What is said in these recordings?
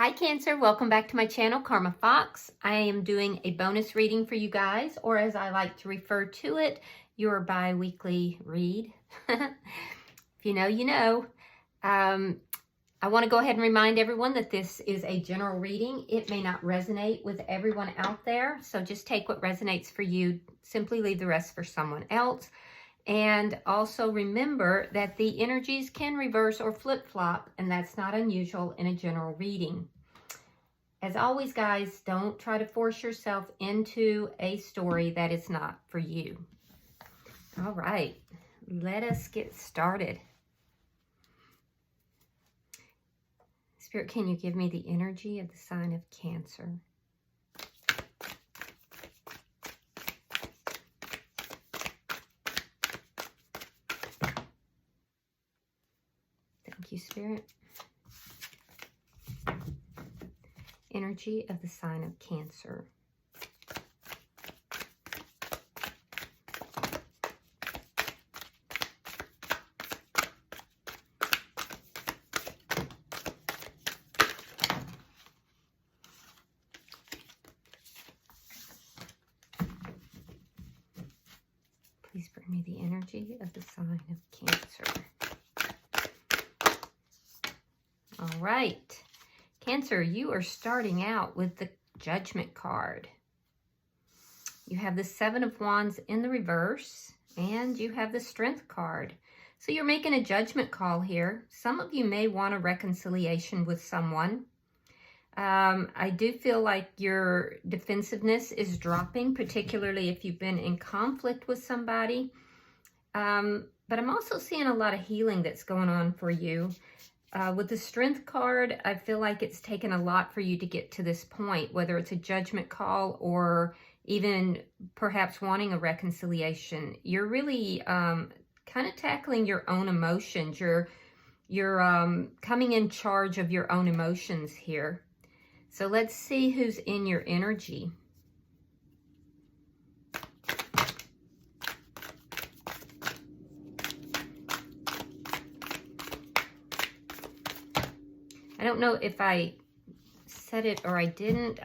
Hi Cancer, welcome back to my channel, Karma Fox. I am doing a bonus reading for you guys, or as I like to refer to it, your bi-weekly read. If you know, you know. I want to go ahead and remind everyone that this is a general reading. It may not resonate with everyone out there, so just take what resonates for you. Simply leave the rest for someone else. And also remember that the energies can reverse or flip-flop, and that's not unusual in a general reading. As always, guys, don't try to force yourself into a story that is not for you. All right, let us get started. Spirit, can you give me the energy of the sign of Cancer? Thank you, Spirit. Energy of the sign of Cancer. Please bring me the energy of the sign of Cancer. All right. Cancer, you are starting out with the Judgment card. You have the Seven of Wands in the reverse, and you have the Strength card. So you're making a judgment call here. Some of you may want a reconciliation with someone. I do feel like your defensiveness is dropping, particularly if you've been in conflict with somebody. But I'm also seeing a lot of healing that's going on for you. With the Strength card, I feel like it's taken a lot for you to get to this point, whether it's a judgment call or even perhaps wanting a reconciliation. You're really kind of tackling your own emotions. You're coming in charge of your own emotions here. So let's see who's in your energy. I don't know if I said it or I didn't,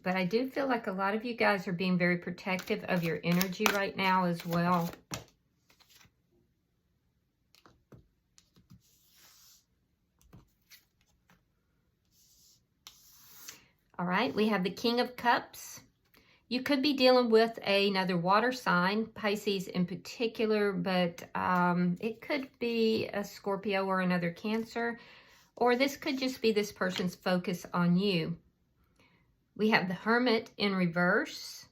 but I do feel like a lot of you guys are being very protective of your energy right now as well. All right, we have the King of Cups. You could be dealing with another water sign, Pisces in particular, but it could be a Scorpio or another Cancer. Or this could just be this person's focus on you. We have the Hermit in reverse.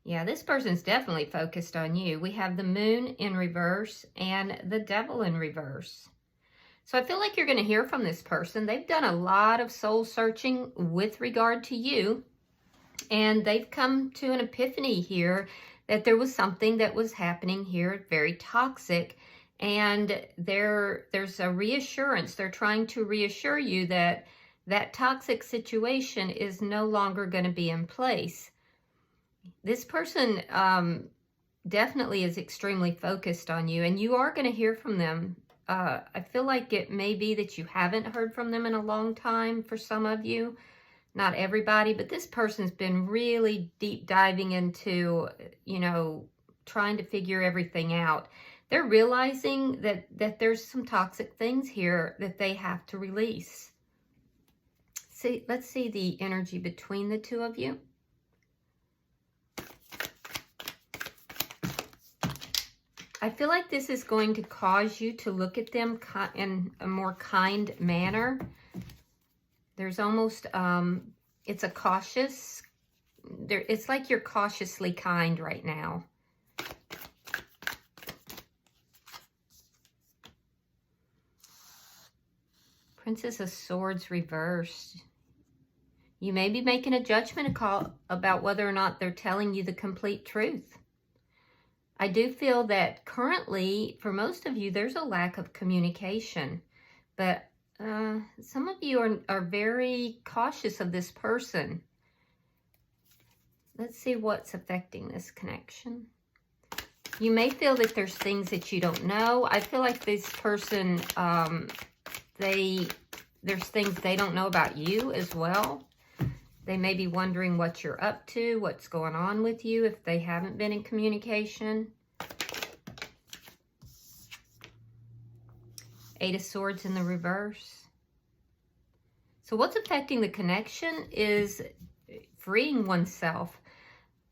Yeah, this person's definitely focused on you. We have the Moon in reverse and the Devil in reverse. So I feel like you're going to hear from this person. They've done a lot of soul searching with regard to you. And they've come to an epiphany here that there was something that was happening here, very toxic. And there's a reassurance. They're trying to reassure you that that toxic situation is no longer going to be in place. This person definitely is extremely focused on you, and you are going to hear from them. I feel like it may be that you haven't heard from them in a long time for some of you. Not everybody, but this person's been really deep diving into, trying to figure everything out. They're realizing that there's some toxic things here that they have to release. See, let's see the energy between the two of you. I feel like this is going to cause you to look at them in a more kind manner. There's almost, it's a cautious, it's like you're cautiously kind right now. Princess of Swords reversed. You may be making a judgment call about whether or not they're telling you the complete truth. I do feel that currently, for most of you, there's a lack of communication. But some of you are very cautious of this person. Let's see what's affecting this connection. You may feel that there's things that you don't know. I feel like this person, they there's things they don't know about you as well. They may be wondering what you're up to, what's going on with you if they haven't been in communication. Eight of Swords in the reverse. So what's affecting the connection is freeing oneself,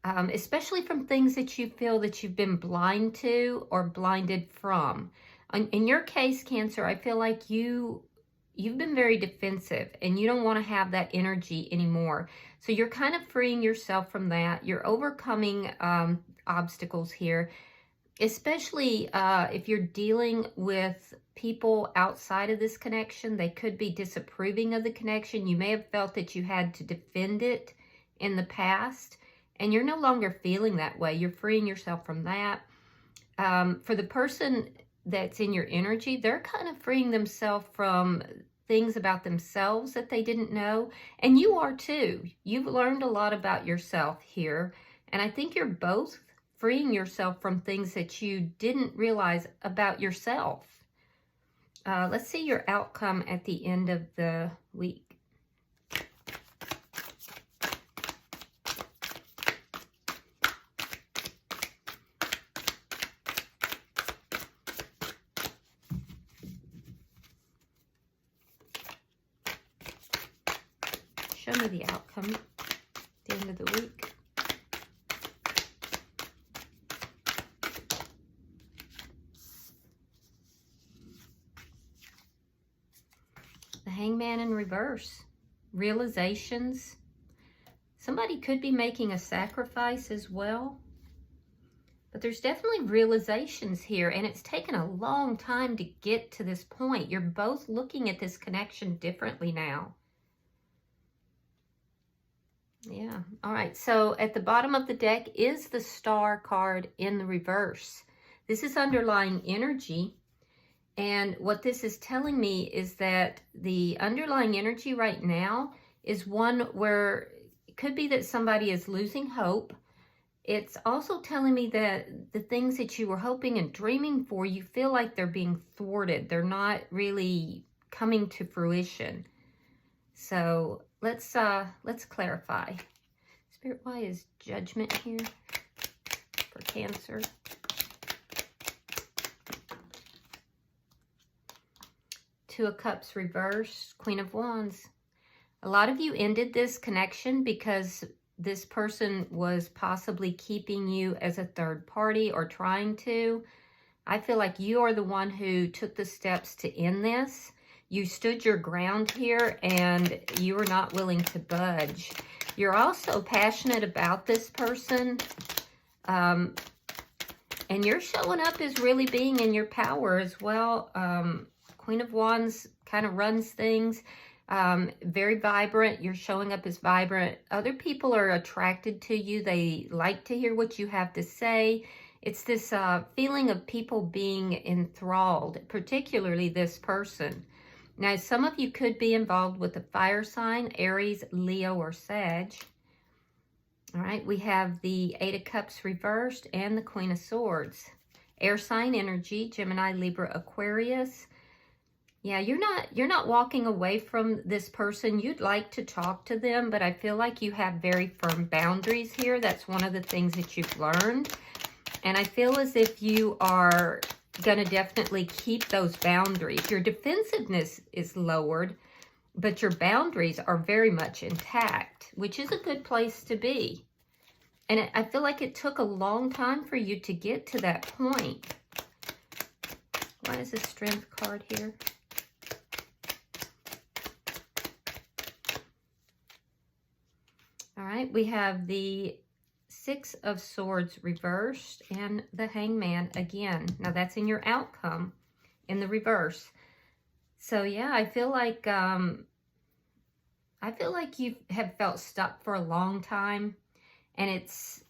especially from things that you feel that you've been blind to or blinded from. In your case, Cancer, I feel like you've been very defensive and you don't want to have that energy anymore. So you're kind of freeing yourself from that. You're overcoming obstacles here, especially if you're dealing with people outside of this connection. They could be disapproving of the connection. You may have felt that you had to defend it in the past, and you're no longer feeling that way. You're freeing yourself from that. For the person that's in your energy, they're kind of freeing themselves from things about themselves that they didn't know. And you are too. You've learned a lot about yourself here. And I think you're both freeing yourself from things that you didn't realize about yourself. Let's see your outcome at the end of the week. Show me the outcome at the end of the week. The Hangman in reverse. Realizations. Somebody could be making a sacrifice as well. But there's definitely realizations here, and it's taken a long time to get to this point. You're both looking at this connection differently now. Yeah. All right. So at the bottom of the deck is the Star card in the reverse. This is underlying energy. And what this is telling me is that the underlying energy right now is one where it could be that somebody is losing hope. It's also telling me that the things that you were hoping and dreaming for, you feel like they're being thwarted. They're not really coming to fruition. So let's clarify. Spirit, why is Judgment here for Cancer? Two of Cups reversed, Queen of Wands. A lot of you ended this connection because this person was possibly keeping you as a third party or trying to. I feel like you are the one who took the steps to end this. You stood your ground here and you were not willing to budge. You're also passionate about this person. And you're showing up as really being in your power as well. Queen of Wands kind of runs things. Very vibrant. You're showing up as vibrant. Other people are attracted to you. They like to hear what you have to say. It's this feeling of people being enthralled, particularly this person. Now, some of you could be involved with a fire sign, Aries, Leo, or Sag. All right, we have the Eight of Cups reversed and the Queen of Swords. Air sign energy, Gemini, Libra, Aquarius. Yeah, you're not walking away from this person. You'd like to talk to them, but I feel like you have very firm boundaries here. That's one of the things that you've learned. And I feel as if you are going to definitely keep those boundaries. Your defensiveness is lowered, but your boundaries are very much intact, which is a good place to be. And I feel like it took a long time for you to get to that point. Why is the Strength card here? All right, we have the Six of Swords reversed and the Hangman again. Now that's in your outcome in the reverse. So yeah, I feel like you have felt stuck for a long time, and it's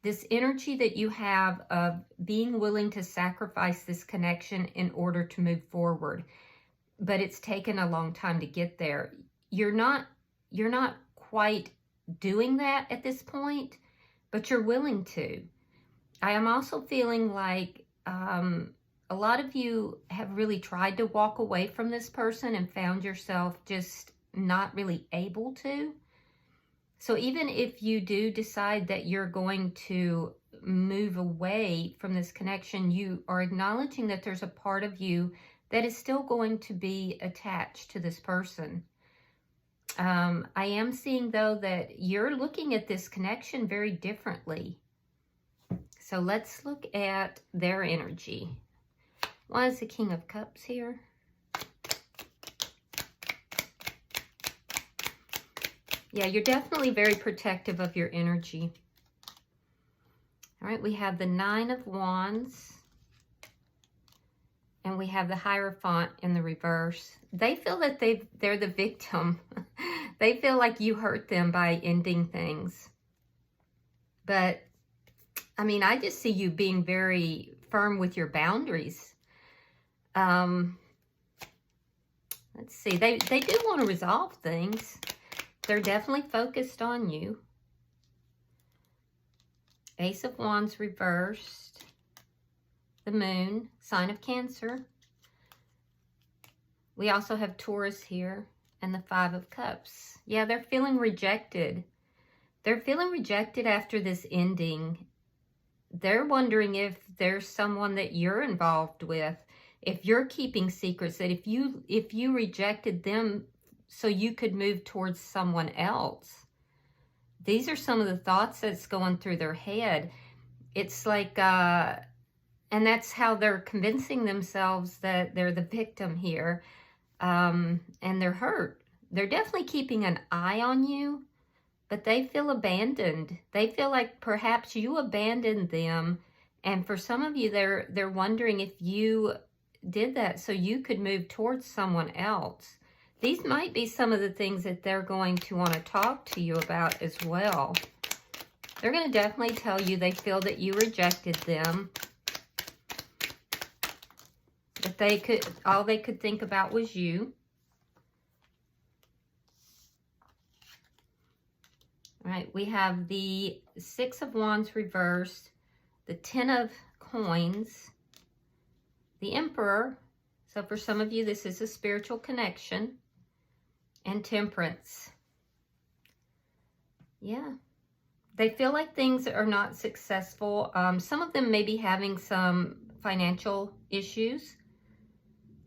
this energy that you have of being willing to sacrifice this connection in order to move forward. But it's taken a long time to get there. You're not quite doing that at this point, but you're willing to. I am also feeling like a a lot of you have really tried to walk away from this person and found yourself just not really able to. So even if you do decide that you're going to move away from this connection, you are acknowledging that there's a part of you that is still going to be attached to this person. I am seeing, though, that you're looking at this connection very differently. So let's look at their energy. Why is the King of Cups here? Yeah, you're definitely very protective of your energy. All right, we have the Nine of Wands. And we have the Hierophant in the reverse. They feel that they're the victim. They feel like you hurt them by ending things. But, I mean, I just see you being very firm with your boundaries. Let's see. They do want to resolve things. They're definitely focused on you. Ace of Wands reversed. The Moon, sign of Cancer. We also have Taurus here and the Five of Cups. Yeah, they're feeling rejected. They're feeling rejected after this ending. They're wondering if there's someone that you're involved with, if you're keeping secrets, that if you rejected them so you could move towards someone else. These are some of the thoughts that's going through their head. It's like, and that's how they're convincing themselves that they're the victim here. And they're hurt. They're definitely keeping an eye on you, but they feel abandoned. They feel like perhaps you abandoned them. And for some of you, they're wondering if you did that so you could move towards someone else. These might be some of the things that they're going to want to talk to you about as well. They're going to definitely tell you they feel that you rejected them. That all they could think about was you. All right, we have the Six of Wands reversed, the Ten of Coins, the Emperor. So for some of you, this is a spiritual connection, and Temperance. Yeah, they feel like things are not successful. Some of them may be having some financial issues.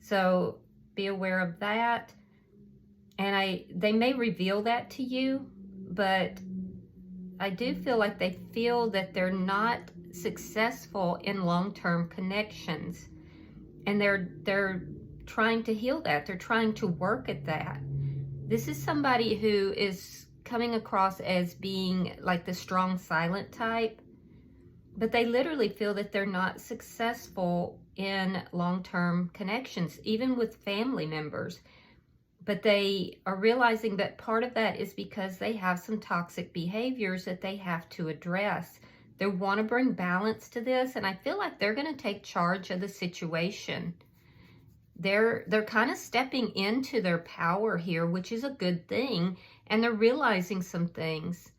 So be aware of that. And they may reveal that to you, but I do feel like they feel that they're not successful in long-term connections. And they're trying to heal that. They're trying to work at that. This is somebody who is coming across as being like the strong silent type, but they literally feel that they're not successful in long-term connections, even with family members. But they are realizing that part of that is because they have some toxic behaviors that they have to address. They want to bring balance to this, and I feel like they're going to take charge of the situation. They're kind of stepping into their power here, which is a good thing, and they're realizing some things.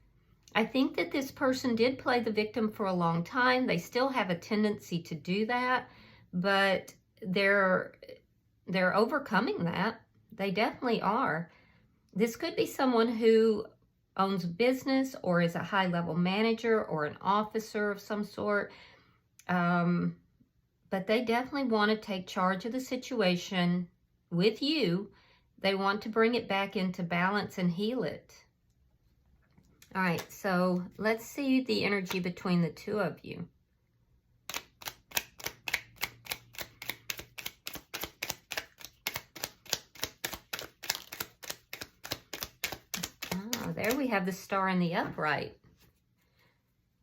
I think that this person did play the victim for a long time. They still have a tendency to do that, but they're overcoming that. They definitely are. This could be someone who owns a business or is a high-level manager or an officer of some sort. But they definitely want to take charge of the situation with you. They want to bring it back into balance and heal it. All right, so let's see the energy between the two of you. There we have the Star in the upright.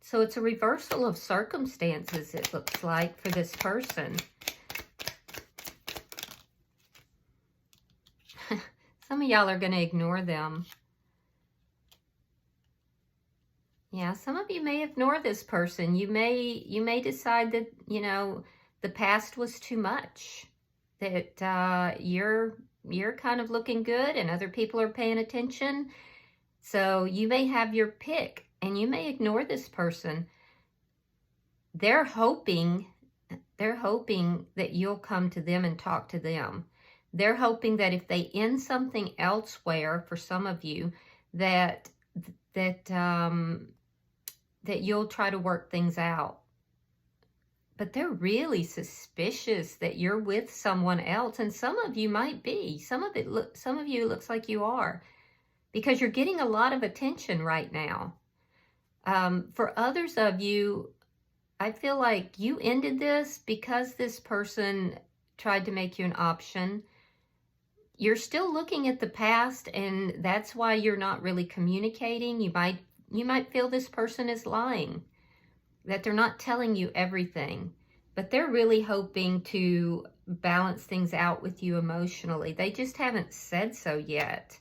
So it's a reversal of circumstances, it looks like, for this person. Some of y'all are going to ignore them. Yeah, some of you may ignore this person. You may decide that, you know, the past was too much. That you're kind of looking good and other people are paying attention. So you may have your pick and you may ignore this person. They're hoping They're hoping that you'll come to them and talk to them. They're hoping that if they end something elsewhere, for some of you, that you'll try to work things out. But they're really suspicious that you're with someone else, and some of you might be. Some of you it looks like you are, because you're getting a lot of attention right now. For others of you, I feel like you ended this because this person tried to make you an option. You're still looking at the past, and that's why you're not really communicating. You might feel this person is lying, that they're not telling you everything, but they're really hoping to balance things out with you emotionally. They just haven't said so yet.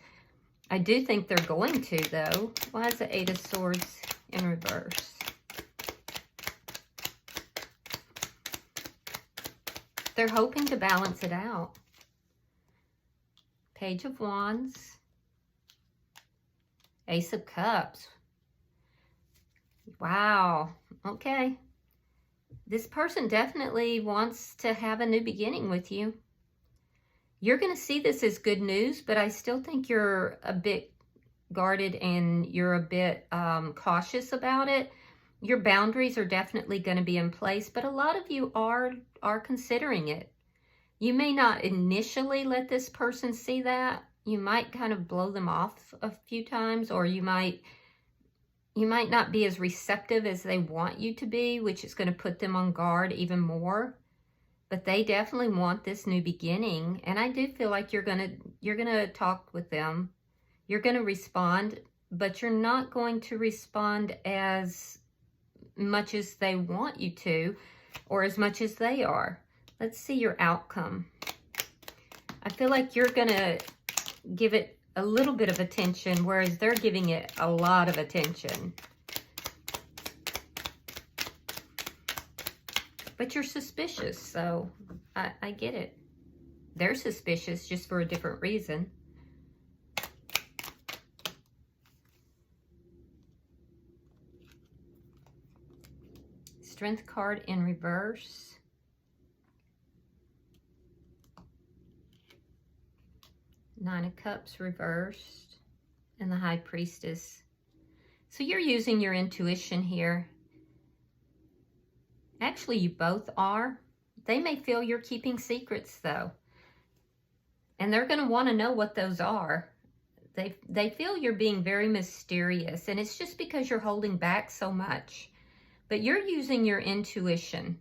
I do think they're going to, though. Why is the Eight of Swords in reverse? They're hoping to balance it out. Page of Wands. Ace of Cups. Wow. Okay. This person definitely wants to have a new beginning with you. You're going to see this as good news, but I still think you're a bit guarded and you're a bit cautious about it. Your boundaries are definitely going to be in place, but a lot of you are considering it. You may not initially let this person see that. You might kind of blow them off a few times, or you might not be as receptive as they want you to be, which is going to put them on guard even more. But they definitely want this new beginning, and I do feel like you're gonna talk with them. You're going to respond, but you're not going to respond as much as they want you to, or as much as they are. Let's see your outcome. I feel like you're going to give it a little bit of attention, whereas they're giving it a lot of attention. But you're suspicious, so I get it. They're suspicious just for a different reason. Strength card in reverse. Nine of Cups reversed. And the High Priestess. So you're using your intuition here. Actually, you both are. They may feel you're keeping secrets, though. And they're going to want to know what those are. They feel you're being very mysterious. And it's just because you're holding back so much. But you're using your intuition.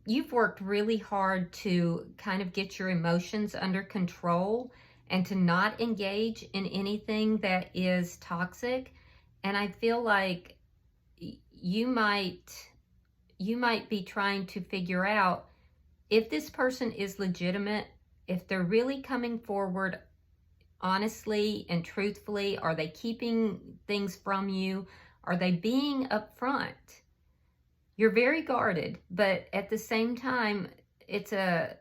You've worked really hard to kind of get your emotions under control and to not engage in anything that is toxic. And I feel like you might be trying to figure out if this person is legitimate, if they're really coming forward honestly and truthfully. Are they keeping things from you? Are they being upfront? You're very guarded, but at the same time, it's a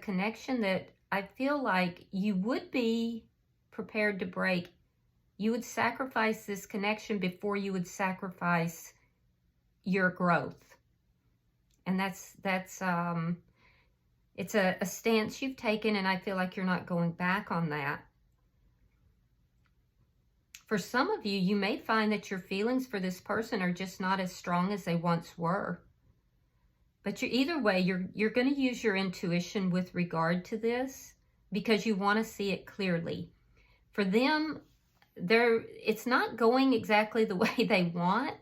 connection that I feel like you would be prepared to break. You would sacrifice this connection before you would sacrifice your growth. And it's a stance you've taken, and I feel like you're not going back on that. For some of you, you may find that your feelings for this person are just not as strong as they once were. But either way, you're going to use your intuition with regard to this because you want to see it clearly. For them, it's not going exactly the way they want.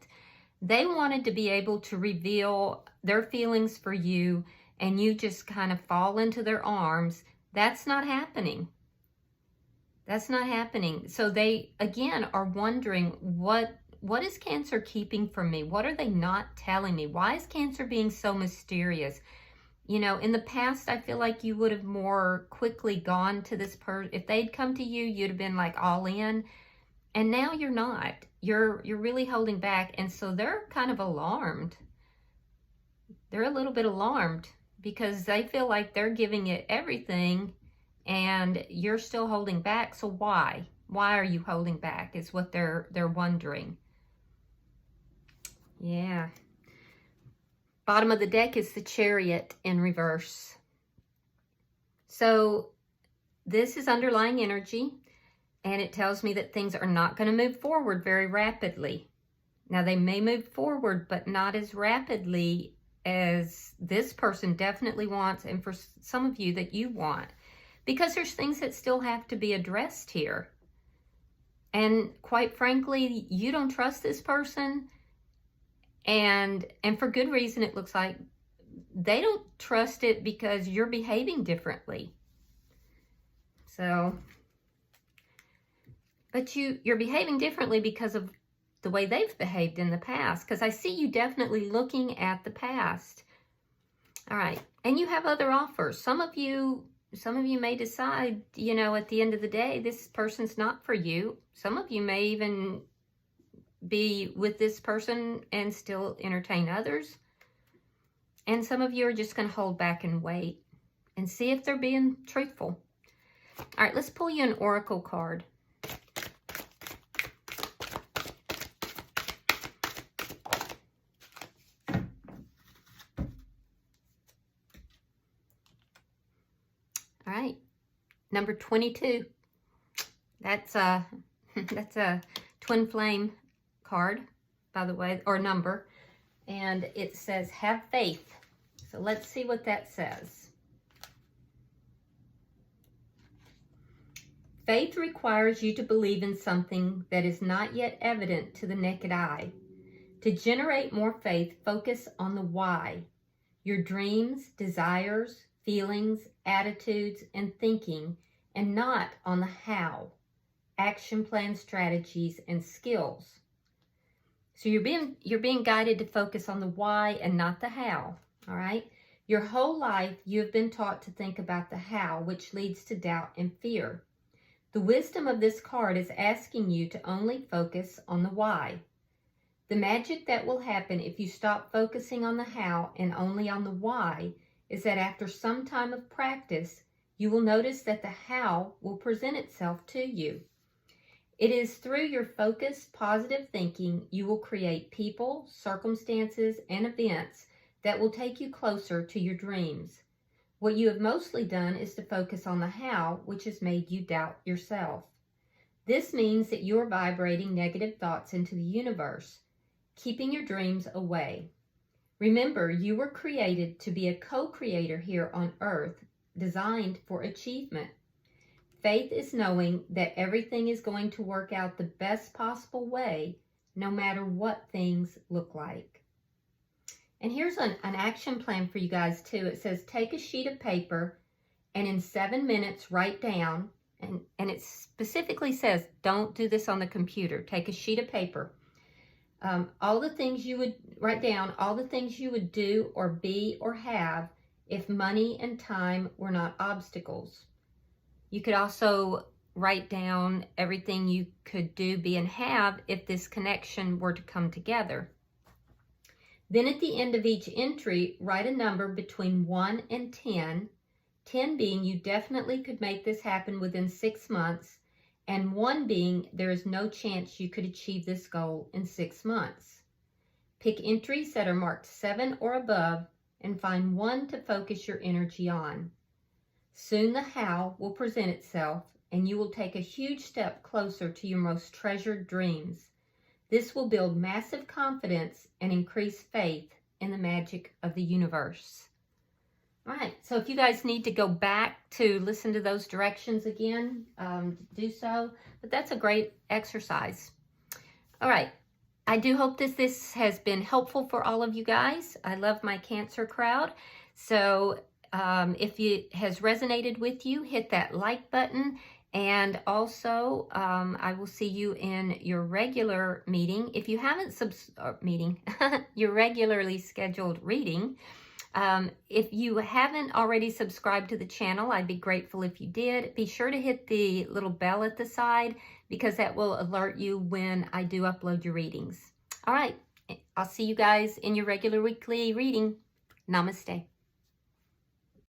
They wanted to be able to reveal their feelings for you, and you just kind of fall into their arms. That's not happening. That's not happening. So they, again, are wondering, what is Cancer keeping from me? What are they not telling me? Why is Cancer being so mysterious? You know, in the past, I feel like you would have more quickly gone to this person. If they'd come to you, you'd have been like all in. And now you're not. You're really holding back. And so they're kind of alarmed. They're a little bit alarmed because they feel like they're giving it everything and you're still holding back. So why? Why are you holding back is what they're wondering. Yeah. Bottom of the deck is the Chariot in reverse. So this is underlying energy, and it tells me that things are not going to move forward very rapidly. Now, they may move forward, but not as rapidly as this person definitely wants, and for some of you that you want, because there's things that still have to be addressed here. And quite frankly, you don't trust this person, and for good reason. It looks like they don't trust it because you're behaving differently. So, but you're behaving differently because of the way they've behaved in the past, because I see you definitely looking at the past. All right, and you have other offers. Some of you may decide, you know, at the end of the day, this person's not for you. Some of you may even be with this person and still entertain others. And some of you are just going to hold back and wait and see if they're being truthful. All right, let's pull you an oracle card. All right, number 22. That's a twin flame card, by the way, or number, and it says have faith. So let's see what that says. Faith requires you to believe in something that is not yet evident to the naked eye. To generate more faith, focus on the why, your dreams, desires, feelings, attitudes, and thinking, and not on the how, action plan, strategies, and skills. So you're being guided to focus on the why and not the how, all right? Your whole life, you have been taught to think about the how, which leads to doubt and fear. The wisdom of this card is asking you to only focus on the why. The magic that will happen if you stop focusing on the how and only on the why is that after some time of practice, you will notice that the how will present itself to you. It is through your focused, positive thinking you will create people, circumstances, and events that will take you closer to your dreams. What you have mostly done is to focus on the how, which has made you doubt yourself. This means that you are vibrating negative thoughts into the universe, keeping your dreams away. Remember, you were created to be a co-creator here on Earth, designed for achievement. Faith is knowing that everything is going to work out the best possible way, no matter what things look like. And here's an action plan for you guys too. It says take a sheet of paper and in 7 minutes write down, and it specifically says don't do this on the computer. Take a sheet of paper. All the things you would write down, all the things you would do or be or have if money and time were not obstacles. You could also write down everything you could do, be, and have if this connection were to come together. Then at the end of each entry, write a number between 1 and 10, 10 being you definitely could make this happen within 6 months, and 1 being there is no chance you could achieve this goal in 6 months. Pick entries that are marked 7 or above and find 1 to focus your energy on. Soon the how will present itself, and you will take a huge step closer to your most treasured dreams. This will build massive confidence and increase faith in the magic of the universe. All right, so if you guys need to go back to listen to those directions again, do so. But that's a great exercise. All right, I do hope this has been helpful for all of you guys. I love my Cancer crowd. So if it has resonated with you, hit that like button. And also, I will see you in your regular meeting. If you haven't your regularly scheduled reading. If you haven't already subscribed to the channel, I'd be grateful if you did. Be sure to hit the little bell at the side because that will alert you when I do upload your readings. All right, I'll see you guys in your regular weekly reading. Namaste.